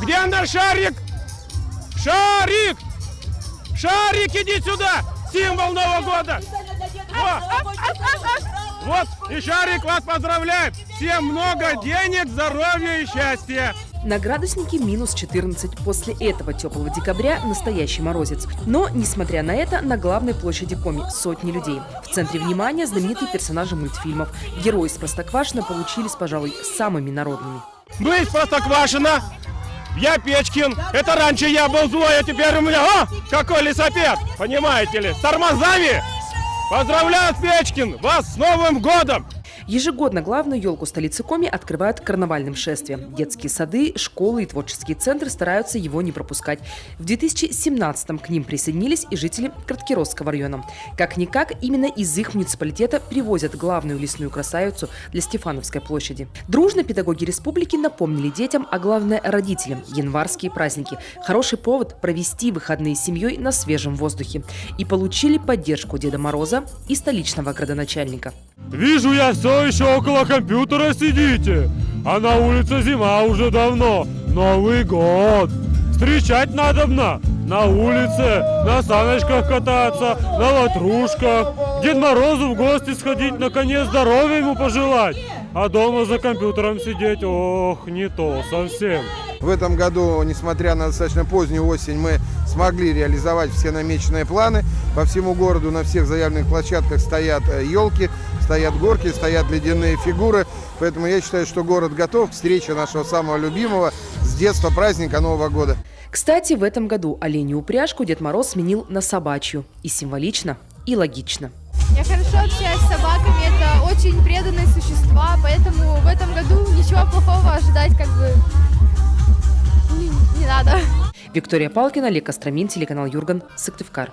Где наш шарик? Шарик! Шарик, иди сюда! Символ Нового года! Вот, и шарик вас поздравляет! Всем много денег, здоровья и счастья! На градуснике минус 14. После этого теплого декабря настоящий морозец. Но, несмотря на это, на главной площади Коми сотни людей. В центре внимания знаменитые персонажи мультфильмов. Герои из Простоквашино получились, пожалуй, самыми народными. Мы из Простоквашино. Я Печкин. Это раньше я был злой, а теперь у меня... О, какой лесопед! Понимаете ли, с тормозами! Поздравляю, Печкин! Вас с Новым годом! Ежегодно главную елку столицы Коми открывают карнавальным шествием. Детские сады, школы и творческие центры стараются его не пропускать. В 2017-м к ним присоединились и жители Краткеросского района. Как-никак, именно из их муниципалитета привозят главную лесную красавицу для Стефановской площади. Дружно педагоги республики напомнили детям, а главное родителям, январские праздники. Хороший повод провести выходные с семьей на свежем воздухе. И получили поддержку Деда Мороза и столичного градоначальника. Вижу, я все еще около компьютера сидите, а на улице зима уже давно. Новый год. Встречать надобно. На улице, на саночках кататься, на ватрушках. Дед Морозу в гости сходить, наконец здоровья ему пожелать. А дома за компьютером сидеть, ох, не то совсем. В этом году, несмотря на достаточно позднюю осень, мы смогли реализовать все намеченные планы. По всему городу на всех заявленных площадках стоят елки, стоят горки, стоят ледяные фигуры. Поэтому я считаю, что город готов к встрече нашего самого любимого с детства праздника Нового года. Кстати, в этом году оленью упряжку Дед Мороз сменил на собачью. И символично, и логично. Я хорошо общаюсь с собаками, это очень преданные существа, поэтому в этом году ничего плохого ожидать не надо. Виктория Палкина, Олег Костромин, телеканал Юрган, Сыктывкар.